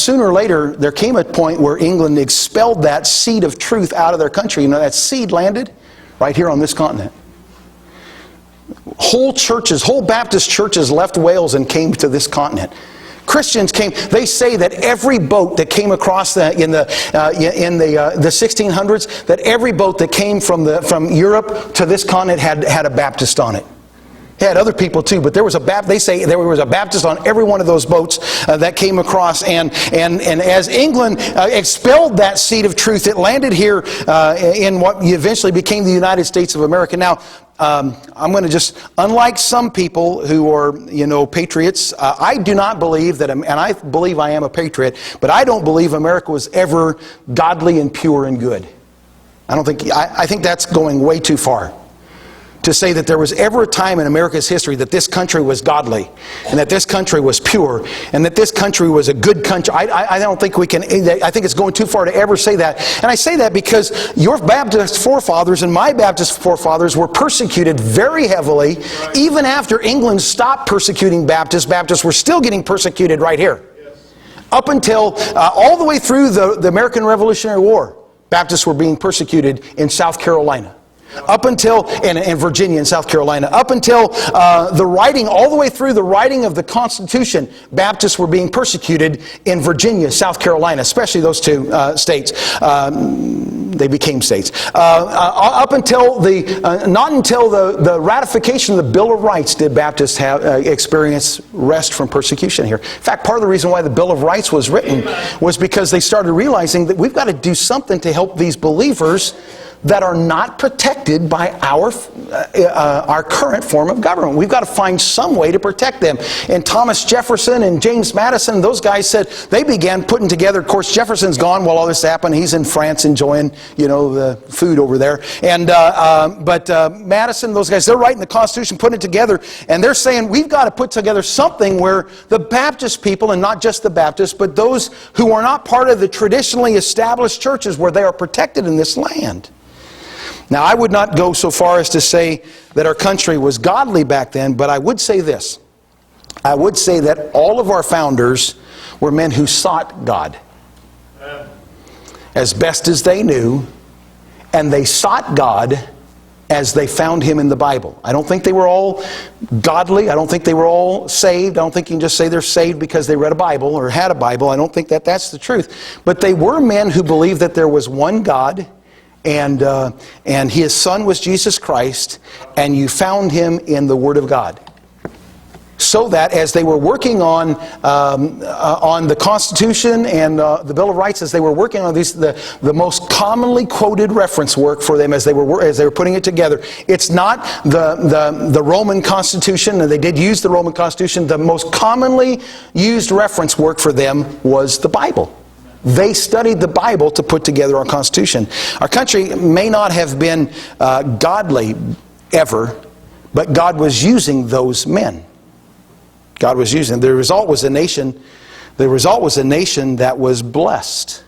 sooner or later, there came a point where England expelled that seed of truth out of their country. You know, that seed landed right here on this continent. Whole churches, whole Baptist churches left Wales and came to this continent. Christians came. They say that every boat that came across in the 1600s, that every boat that came from Europe to this continent had a Baptist on it. It had other people too, but they say there was a Baptist on every one of those boats that came across. And as England expelled that seed of truth, it landed here in what eventually became the United States of America. Now, I'm going to just, unlike some people who are, patriots, I do not believe that, and I believe I am a patriot, but I don't believe America was ever godly and pure and good. I think that's going way too far. To say that there was ever a time in America's history that this country was godly, and that this country was pure, and that this country was a good country. I don't think we can, I think it's going too far to ever say that. And I say that because your Baptist forefathers and my Baptist forefathers were persecuted very heavily. Right. Even after England stopped persecuting Baptists, Baptists were still getting persecuted right here. Yes. Up until, all the way through the American Revolutionary War, Baptists were being persecuted in South Carolina. Up until, in Virginia and South Carolina, up until the writing, all the way through the writing of the Constitution, Baptists were being persecuted in Virginia, South Carolina, especially those two states. They became states. Up until not until the ratification of the Bill of Rights did Baptists experience rest from persecution here. In fact, part of the reason why the Bill of Rights was written was because they started realizing that we've got to do something to help these believers that are not protected by our current form of government. We've got to find some way to protect them. And Thomas Jefferson and James Madison, those guys said, they began putting together, of course Jefferson's gone while all this happened. He's in France enjoying, the food over there. And but Madison, those guys, they're writing the Constitution, putting it together, and they're saying we've got to put together something where the Baptist people, and not just the Baptists, but those who are not part of the traditionally established churches, where they are protected in this land. Now, I would not go so far as to say that our country was godly back then, but I would say this. I would say that all of our founders were men who sought God as best as they knew, and they sought God as they found Him in the Bible. I don't think they were all godly. I don't think they were all saved. I don't think you can just say they're saved because they read a Bible or had a Bible. I don't think that that's the truth. But they were men who believed that there was one God, and His Son was Jesus Christ, and you found Him in the Word of God. So that as they were working on the Constitution and the Bill of Rights, as they were working on these, the most commonly quoted reference work for them as they were putting it together, it's not the Roman Constitution, and they did use the Roman Constitution. The most commonly used reference work for them was the Bible. They studied the Bible to put together our Constitution. Our country may not have been godly ever, but God was using those men. God was using them. The result was a nation that was blessed.